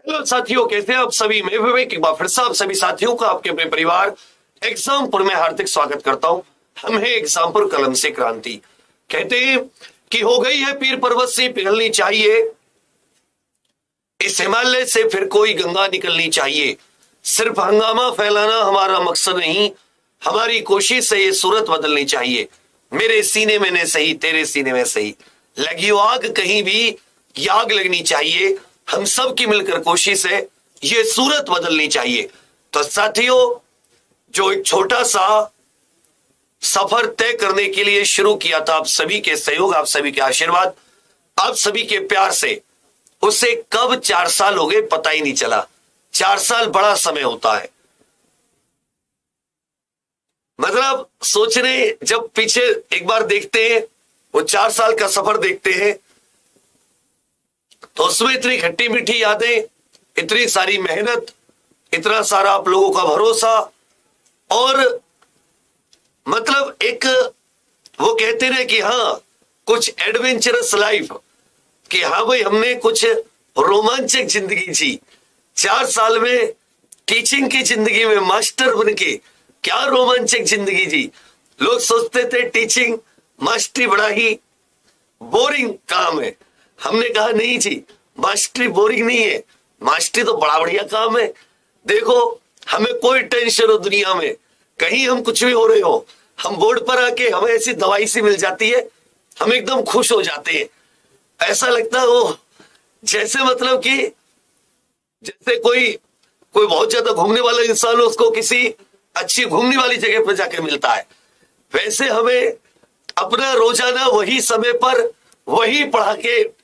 Hello साथियों, कैसे हैं आप सभी? मैं विवेक एक बार फिर से आप सभी साथियों का आपके अपने परिवार एग्जामपुर में हार्दिक स्वागत करता हूं। हम हैं एग्जामपुर कलम से क्रांति। कहते हैं कि हो गई है पीर पर्वत से पिघलनी चाहिए, इस हिमालय से फिर कोई गंगा निकलनी चाहिए। सिर्फ हंगामा फैलाना हमारा मकसद नहीं, हमारी कोशिश से ये सूरत बदलनी चाहिए। मेरे सीने में न सही तेरे सीने में सही, लगी हो आग कहीं भी ये आग लगनी चाहिए। हम सब की मिलकर कोशिश है ये सूरत बदलनी चाहिए। तो साथियों, जो एक छोटा सा सफर तय करने के लिए शुरू किया था, आप सभी के सहयोग, आप सभी के आशीर्वाद, आप सभी के प्यार से, उसे कब 4 साल हो गए पता ही नहीं चला। 4 साल बड़ा समय होता है। मतलब सोचने जब पीछे एक बार देखते हैं, वो 4 साल का सफर देखते हैं, तो उसमें इतनी खट्टी मीठी यादें, इतनी सारी मेहनत, इतना सारा आप लोगों का भरोसा, और मतलब एक वो कहते रहे कि हाँ कुछ एडवेंचरस लाइफ, कि हाँ भाई हमने कुछ रोमांचक जिंदगी जी। 4 साल में टीचिंग की जिंदगी में मास्टर बन के क्या रोमांचक जिंदगी जी। लोग सोचते थे टीचिंग मास्टरी बड़ा ही बोरिंग काम है। हमने कहा नहीं जी, मास्टरी बोरिंग नहीं है, मास्टरी तो बड़ा बढ़िया काम है। देखो, हमें कोई टेंशन हो दुनिया में, कहीं हम कुछ भी हो रहे हो, हम बोर्ड पर आके हमें ऐसी दवाई सी मिल जाती है, हम एकदम खुश हो जाते हैं। ऐसा लगता है वो जैसे मतलब कि जैसे कोई बहुत ज्यादा घूमने वाला इंसान हो, उसको किसी अच्छी घूमने वाली जगह पर जाके मिलता है। वैसे हमें अपना रोजाना वही समय पर वही पढ़ा के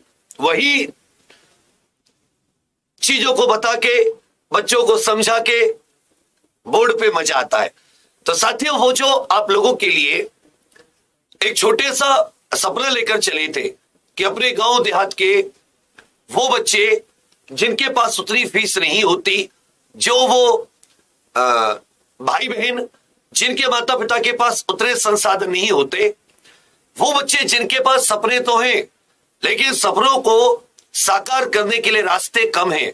वही चीजों को बता के बच्चों को समझा के बोर्ड पे मजा आता है। तो साथियों, वो जो आप लोगों के लिए एक छोटे सा सपना लेकर चले थे कि अपने गांव देहात के वो बच्चे जिनके पास उतनी फीस नहीं होती, जो वो भाई बहन जिनके माता पिता के पास उतने संसाधन नहीं होते, वो बच्चे जिनके पास सपने तो हैं लेकिन सपनों को साकार करने के लिए रास्ते कम हैं,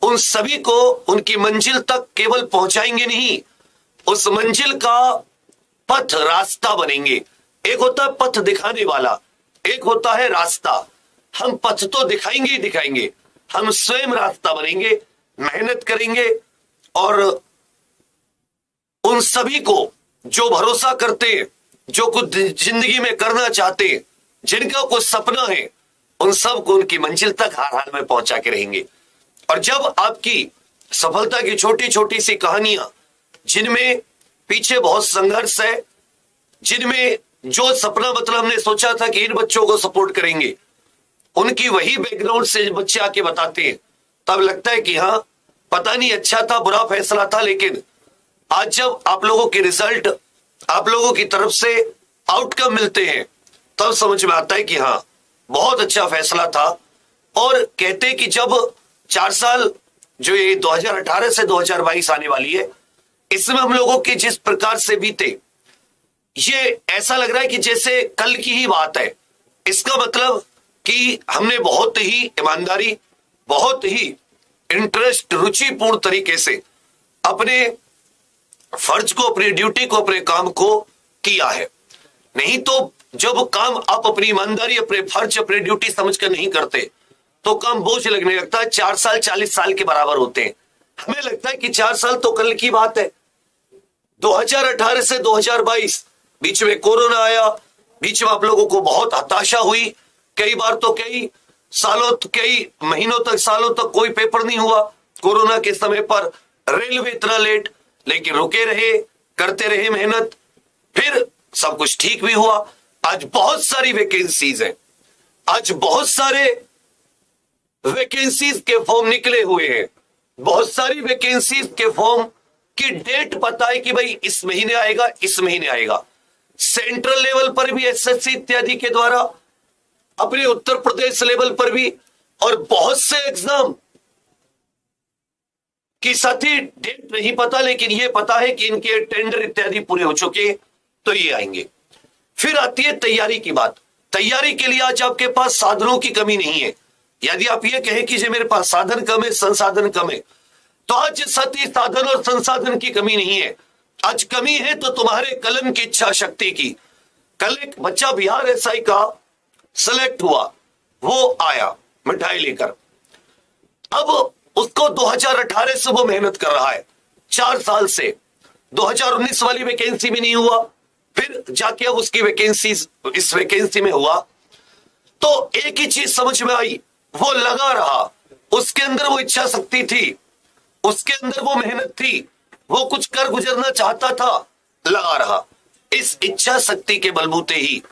उन सभी को उनकी मंजिल तक केवल पहुंचाएंगे नहीं, उस मंजिल का पथ रास्ता बनेंगे। एक होता है पथ दिखाने वाला, एक होता है रास्ता। हम पथ तो दिखाएंगे ही दिखाएंगे, हम स्वयं रास्ता बनेंगे, मेहनत करेंगे। और उन सभी को जो भरोसा करते हैं, जो कुछ जिंदगी में करना चाहते हैं, जिनका कुछ सपना है, उन सब को उनकी मंजिल तक हर हाल में पहुंचा के रहेंगे। और जब आपकी सफलता की छोटी छोटी सी कहानियां, जिनमें पीछे बहुत संघर्ष है, जिनमें जो सपना मतलब हमने सोचा था कि इन बच्चों को सपोर्ट करेंगे, उनकी वही बैकग्राउंड से बच्चे आके बताते हैं, तब लगता है कि हाँ पता नहीं अच्छा था बुरा फैसला था, लेकिन आज जब आप लोगों के रिजल्ट, आप लोगों की तरफ से आउटकम मिलते हैं, तब समझ में आता है कि हाँ बहुत अच्छा फैसला था। और कहते हैं कि जब 4 साल जो ये 2018 से 2022 आने वाली है, इसमें हम लोगों के जिस प्रकार से बीते, ये ऐसा लग रहा है कि जैसे कल की ही बात है। इसका मतलब कि हमने बहुत ही ईमानदारी, बहुत ही इंटरेस्ट, रुचिपूर्ण तरीके से अपने फर्ज को, अपनी ड्यूटी को, अपने काम को किया है। नहीं तो जब काम आप अपनी ईमानदारी, अपने फर्ज, अपने ड्यूटी समझकर नहीं करते, तो काम बोझ लगने लगता है। 4 साल 40 साल के बराबर होते हैं। हमें लगता है कि 4 साल तो कल की बात है। 2018 से 2022 बीच में कोरोना आया, बीच में आप लोगों को बहुत हताशा हुई, कई बार तो कई सालों, कई महीनों तक, सालों तक कोई पेपर नहीं हुआ कोरोना के समय पर। रेलवे इतना लेट, लेकिन रुके रहे, करते रहे मेहनत, फिर सब कुछ ठीक भी हुआ। आज बहुत सारी वैकेंसीज हैं, आज बहुत सारे वैकेंसीज के फॉर्म निकले हुए हैं, बहुत सारी वैकेंसीज के फॉर्म की डेट पता है कि भाई इस महीने आएगा, इस महीने आएगा। सेंट्रल लेवल पर भी एसएससी इत्यादि के द्वारा, अपने उत्तर प्रदेश लेवल पर भी, और बहुत से एग्जाम की साथी डेट नहीं पता, लेकिन ये पता है कि इनके टेंडर इत्यादि पूरे हो चुके, तो ये आएंगे। फिर आती है तैयारी की बात। तैयारी के लिए आज आपके पास साधनों की कमी नहीं है, यदि आप ये कहें कि मेरे पास साधन कम है, संसाधन कम है, तो आज सती साधन और संसाधन की कमी नहीं है। आज कमी है तो तुम्हारे कलम की इच्छा शक्ति की। कल एक बच्चा बिहार एसआई का सेलेक्ट हुआ, वो आया मिठाई लेकर। अब उसको 2018 से वो मेहनत कर रहा है, 4 साल से। 2019 वाली वैकेंसी में नहीं हुआ, फिर जाके अब उसकी वैकेंसी इस वैकेंसी में हुआ। तो एक ही चीज समझ में आई, वो लगा रहा, उसके अंदर वो इच्छा शक्ति थी, उसके अंदर वो मेहनत थी, वो कुछ कर गुजरना चाहता था, लगा रहा। इस इच्छा शक्ति के बलबूते ही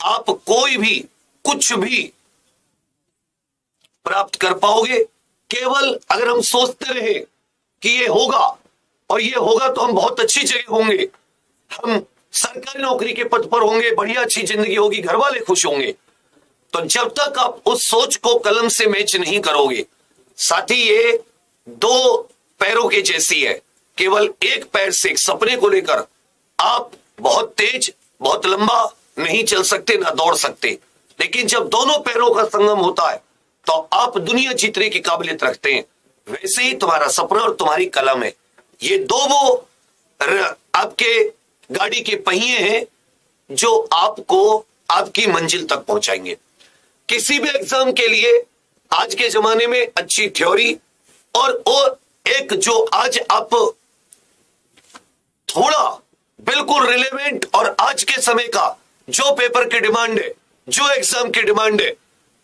आप कोई भी कुछ भी प्राप्त कर पाओगे। केवल अगर हम सोचते रहे कि ये होगा और ये होगा तो हम बहुत अच्छी जगह होंगे, हम सरकारी नौकरी के पद पर होंगे, बढ़िया अच्छी जिंदगी होगी, घर वाले खुश होंगे, तो जब तक आप उस सोच को कलम से मैच नहीं करोगे, साथ ही ये 2 पैरों के जैसी है। केवल एक पैर से एक सपने को लेकर आप बहुत तेज, बहुत लंबा नहीं चल सकते, ना दौड़ सकते। लेकिन जब दोनों पैरों का संगम होता है तो आप दुनिया जीतने की काबिलियत रखते हैं। वैसे ही तुम्हारा सपना और तुम्हारी कलम है, ये 2 वो आपके गाड़ी के पहिए हैं जो आपको आपकी मंजिल तक पहुंचाएंगे। किसी भी एग्जाम के लिए आज के जमाने में अच्छी थ्योरी और एक जो आज आप थोड़ा बिल्कुल रिलेवेंट और आज के समय का जो पेपर की डिमांड है, जो एग्जाम की डिमांड है,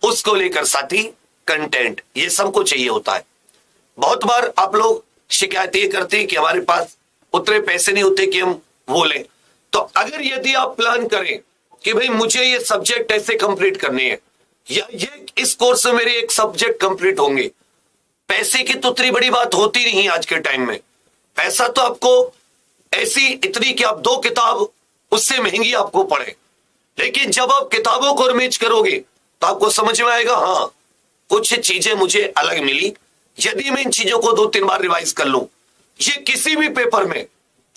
उसको लेकर साथी कंटेंट, ये सबको चाहिए होता है। बहुत बार आप लोग शिकायत ये करते हैं कि हमारे पास उतने पैसे नहीं होते कि हम वो लें। तो अगर यदि आप प्लान करें कि भाई मुझे ये सब्जेक्ट ऐसे कंप्लीट करने हैं, या ये इस कोर्स में मेरे एक सब्जेक्ट कंप्लीट होंगे, पैसे की तो उतनी बड़ी बात होती नहीं आज के टाइम में। पैसा तो आपको ऐसी इतनी कि आप 2 किताब उससे महंगी आपको पड़े, लेकिन जब आप किताबों को मैच करोगे तो आपको समझ में आएगा, हाँ कुछ चीजें मुझे अलग मिली। यदि मैं इन चीजों को 2-3 बार रिवाइज कर लूं ये किसी भी पेपर में,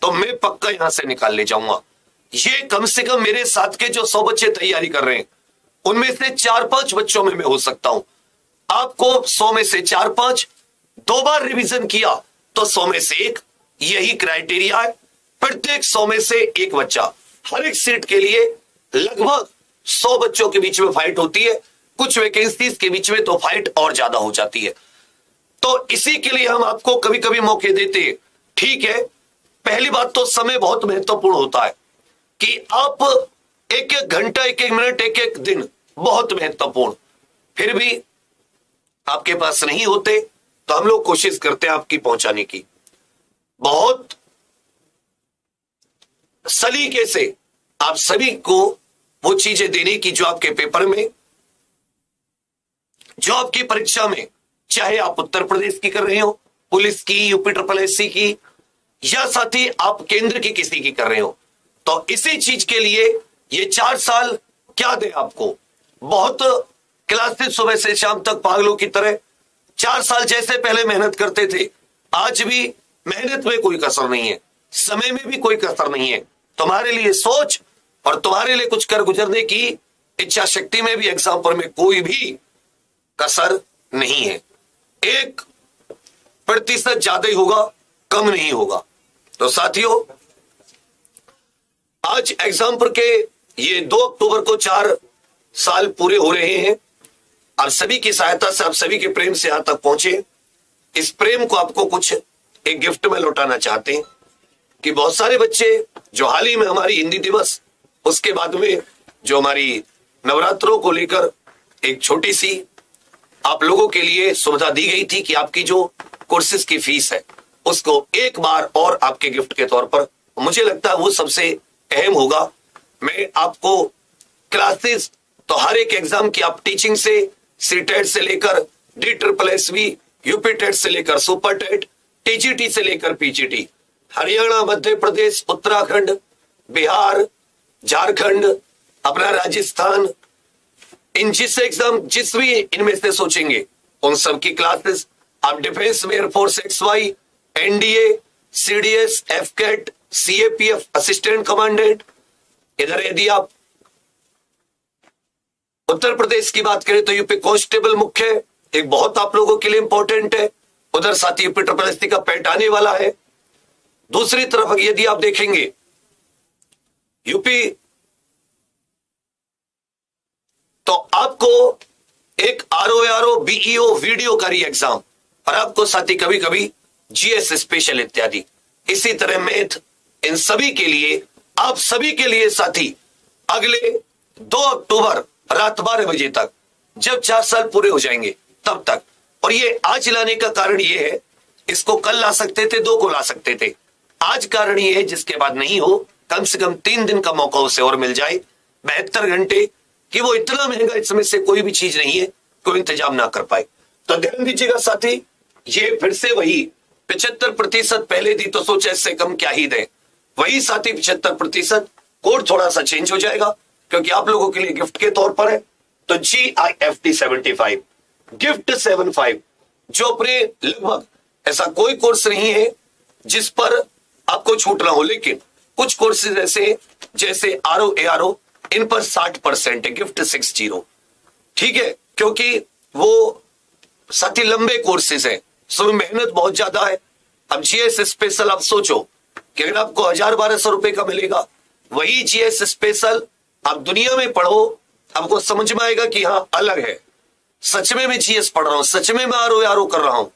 तो मैं पक्का यहां से निकाल ले जाऊंगा। ये कम से कम मेरे साथ के जो 100 बच्चे तैयारी कर रहे हैं, उनमें से 4-5 बच्चों में मैं हो सकता हूं। आपको 100 में से 4-5 2 बार रिवीजन किया तो 100 में से 1, यही क्राइटेरिया है। प्रत्येक 100 में से 1 बच्चा, हर एक सीट के लिए लगभग 100 बच्चों के बीच में फाइट होती है। कुछ वैकेंसीज के बीच में तो फाइट और ज्यादा हो जाती है। तो इसी के लिए हम आपको कभी कभी मौके देते हैं। ठीक है, पहली बात तो समय बहुत महत्वपूर्ण होता है कि आप 1-1 घंटा, 1-1 मिनट, 1-1 दिन बहुत महत्वपूर्ण, फिर भी आपके पास नहीं होते तो हम लोग कोशिश करते हैं आपकी पहुंचाने की, बहुत सलीके से आप सभी को वो चीजें देने की जो आपके पेपर में, जो आपकी परीक्षा में, चाहे आप उत्तर प्रदेश की कर रहे हो, पुलिस की, यूपी SSS की, या साथ ही आप केंद्र की किसी की कर रहे हो, तो इसी चीज के लिए ये 4 साल क्या दे आपको। बहुत क्लासेस सुबह से शाम तक पागलों की तरह 4 साल जैसे पहले मेहनत करते थे, आज भी मेहनत में कोई कसर नहीं है, समय में भी कोई कसर नहीं है। तुम्हारे लिए सोच और तुम्हारे लिए कुछ कर गुजरने की इच्छा शक्ति में भी एग्जाम्पल में कोई भी कसर नहीं है। 1% ज्यादा ही होगा, कम नहीं होगा। तो साथियों, आज एग्जाम्पल के ये 2 अक्टूबर को 4 साल पूरे हो रहे हैं। आप सभी की सहायता से, आप सभी के प्रेम से यहां तक पहुंचे। इस प्रेम को आपको कुछ एक गिफ्ट में लौटाना चाहते हैं कि बहुत सारे बच्चे जो हाल ही में हमारी हिंदी दिवस, उसके बाद में जो हमारी नवरात्रों को लेकर एक छोटी सी आप लोगों के लिए सुविधा दी गई थी कि आपकी जो कोर्सेज की फीस है उसको एक बार और आपके गिफ्ट के तौर पर, मुझे लगता है वो सबसे अहम होगा। मैं आपको क्लासेस तो हर एक एग्जाम की आप टीचिंग से, CTET से लेकर DSSSB, यूपी टेट से लेकर सुपर टेट, TGT से लेकर PGT, हरियाणा, मध्य प्रदेश, उत्तराखंड, बिहार, झारखंड, अपना राजस्थान, इन जिस एग्जाम जिस भी इनमें से सोचेंगे उन सब की क्लासेस आप डिफेंस में, air force XY, NDA, CDS, FCAT, CAPF, assistant commandant, इधर यदि आप उत्तर प्रदेश की बात करें तो यूपी कांस्टेबल मुख्य, एक बहुत आप लोगों के लिए इंपॉर्टेंट है। उधर साथी यूपी ट्रिपल एससी का पैट आने वाला है। दूसरी तरफ यदि आप देखेंगे यूपी, तो आपको एक आरओ बीईओ वीडियो का री एग्जाम, और आपको साथी कभी कभी जीएस स्पेशल इत्यादि, इसी तरह मैथ, इन सभी के लिए, आप सभी के लिए साथी अगले 2 अक्टूबर रात 12 बजे तक, जब 4 साल पूरे हो जाएंगे तब तक। और ये आज लाने का कारण ये है, इसको कल ला सकते थे, 2 को ला सकते थे, आज कारण ये है जिसके बाद नहीं हो, कम से कम 3 दिन का मौका उसे और मिल जाए, 72 घंटे, कि वो इतना महंगा इसमें से कोई भी चीज नहीं है, कोई इंतजाम ना कर पाए। तो ध्यान दीजिएगा साथी, ये फिर से वही 75% पहले थी तो सोचा इससे कम क्या ही दें, वही साथी 75%, कोड थोड़ा सा चेंज हो जाएगा क्योंकि आप लोगों के लिए गिफ्ट के तौर पर है। तो GIFT 75 गिफ्ट 75, जो अपने लगभग ऐसा कोई कोर्स नहीं है जिस पर आपको छूट ना हो, लेकिन कुछ कोर्सेज ऐसे जैसे आरओ ARO, इन पर 60% है, गिफ्ट 60, ठीक है, क्योंकि वो साथी लंबे कोर्सेज है, उसमें मेहनत बहुत ज्यादा है। अब जीएस स्पेशल आप सोचो कि अगर आपको 1000-1200 रुपए का मिलेगा, वही जीएस स्पेशल आप दुनिया में पढ़ो, आपको समझ में आएगा कि हाँ अलग है, सच में मैं जीएस पढ़ रहा हूं, सच में मैं आरओ कर रहा हूं,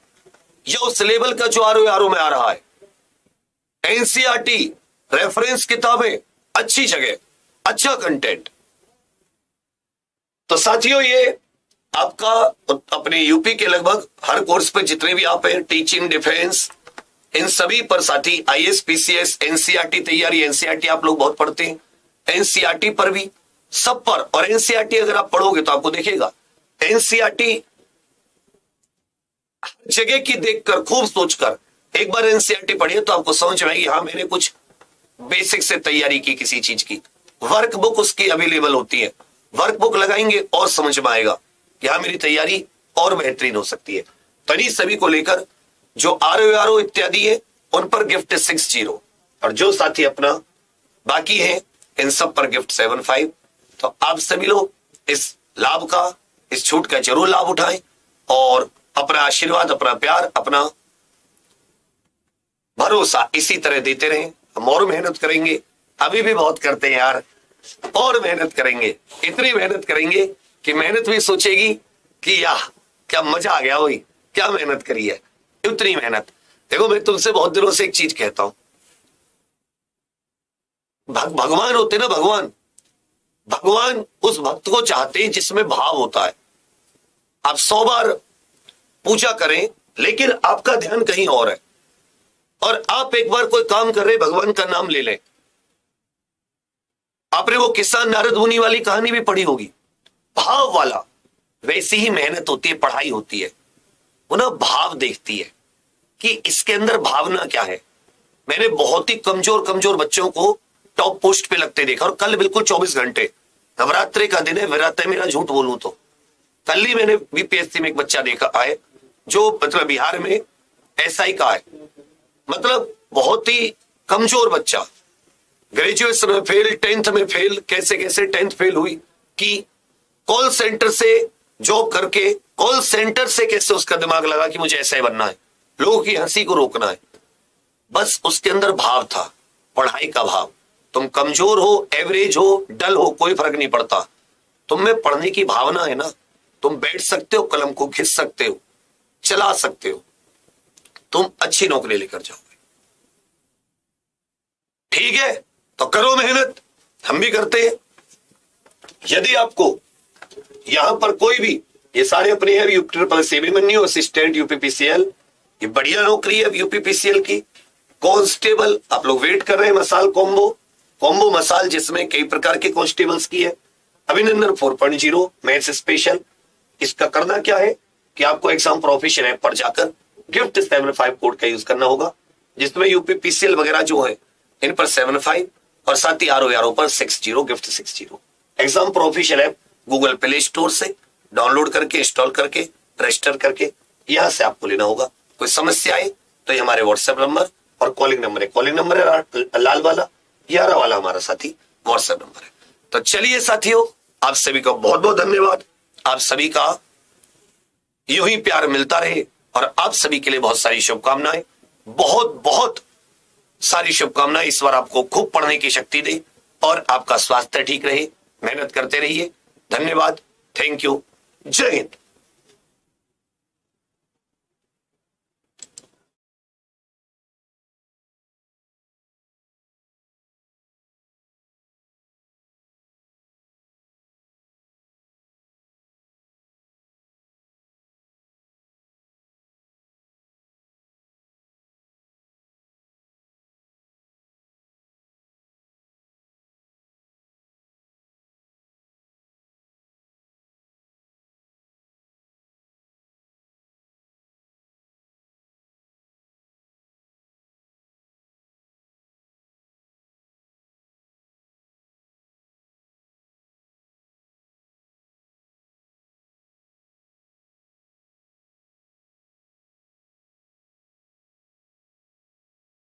या उस लेवल का जो आरओ में आ रहा है। एनसीईआरटी रेफरेंस किताबें, अच्छी जगह, अच्छा कंटेंट। तो साथियों, ये आपका अपने यूपी के लगभग हर कोर्स पर जितने भी आप हैं, टीचिंग, डिफेंस, इन सभी पर साथी, आईएएस पीसीएस, एनसीईआरटी तैयारी, एनसीईआरटी आप लोग बहुत पढ़ते हैं, एनसीईआरटी पर भी, सब पर। और एनसीईआरटी अगर आप पढ़ोगे तो आपको देखेगा एनसीईआरटी जगह की देखकर, खूब सोचकर एक बार एनसीईआरटी पढ़िए तो आपको समझ में आएगी, हाँ मैंने कुछ बेसिक से तैयारी की किसी चीज की। वर्कबुक उसकी अवेलेबल होती है, वर्कबुक लगाएंगे और समझ में आएगा कि हाँ मेरी तैयारी और बेहतरीन हो सकती है। तो इन्हीं सभी को लेकर जो आरओ इत्यादि है उन पर गिफ्ट 60, और जो साथी अपना बाकी है इन सब पर गिफ्ट 75। तो आप सभी लोग इस लाभ का, इस छूट का जरूर लाभ उठाएं और अपना आशीर्वाद, अपना प्यार, अपना भरोसा इसी तरह देते रहें। हम और मेहनत करेंगे, अभी भी बहुत करते हैं यार, और मेहनत करेंगे, इतनी मेहनत करेंगे कि मेहनत भी सोचेगी कि यार क्या मजा आ गया, वही क्या मेहनत करी है, उतनी मेहनत। देखो मैं तुमसे बहुत दिनों से एक चीज कहता हूं, भगवान होते ना, भगवान उस भक्त को चाहते हैं जिसमें भाव होता है। आप 100 बार पूजा करें लेकिन आपका ध्यान कहीं और है, और आप एक बार कोई काम कर रहे, भगवान का नाम ले लें। आपने वो किसान नारद मुनि वाली कहानी भी पढ़ी होगी, भाव वाला। वैसी ही मेहनत होती है, पढ़ाई होती है, वो ना भाव देखती है कि इसके अंदर भावना क्या है। मैंने बहुत ही कमजोर बच्चों को टॉप पोस्ट पे लगते देखा, और कल बिल्कुल 24 घंटे, नवरात्रि का दिन है, विराट है मेरा, झूठ बोलूं तो कल ही मैंने बीपीएससी में एक बच्चा देखा है जो मतलब बिहार में एसआई का है, मतलब बहुत ही कमजोर बच्चा, ग्रेजुएशन में फेल, 10th में फेल, कैसे 10th फेल हुई कि कॉल सेंटर से जॉब करके, कॉल सेंटर से कैसे उसका दिमाग लगा कि मुझे ऐसा ही बनना है, लोगों की हंसी को रोकना है। बस उसके अंदर भाव था, पढ़ाई का भाव। तुम कमजोर हो, एवरेज हो, डल हो, कोई फर्क नहीं पड़ता, तुम में पढ़ने की भावना है ना। तुम बैठ सकते हो, कलम को खींच सकते हो, चला सकते हो, तुम अच्छी नौकरी लेकर जाओगे। ठीक है, तो करो मेहनत, हम भी करते हैं। यदि आपको यहां पर कोई भी, ये सारे अपने हैं, UP triple SC Abhimanyu, assistant UPPCL, ये बढ़िया नौकरी है यूपीपीसीएल की। कांस्टेबल आप लोग वेट कर रहे हैं, मसाल कॉम्बो मसाल, जिसमें कई प्रकार के कांस्टेबल्स की है। अभिनंदन 4.0 मैथ्स स्पेशल। इसका करना क्या है कि आपको एग्जाम प्रोफेशन ऐप पर जाकर गिफ्ट 75 कोड का यूज करना होगा, जिसमें यूपीपीसीएल वगैरह जो है इन पर 75 और साथ ही आरओ पर 60, gift 60। Exam profession app Google play store से डाउनलोड करके, इंस्टॉल करके, रजिस्टर करके यहां से आपको लेना होगा। कोई समस्या आए तो ये हमारे व्हाट्सएप नंबर और कॉलिंग नंबर है लाल वाला, 11 वाला हमारा साथी व्हाट्सएप नंबर है। तो चलिए साथियों, आप सभी का बहुत बहुत धन्यवाद। आप सभी का यूं ही प्यार मिलता रहे और आप सभी के लिए बहुत सारी शुभकामनाएं, बहुत बहुत सारी शुभकामनाएं। इस बार आपको खूब पढ़ने की शक्ति दे और आपका स्वास्थ्य ठीक रहे। मेहनत करते रहिए। धन्यवाद। Thank you. जय हिंद।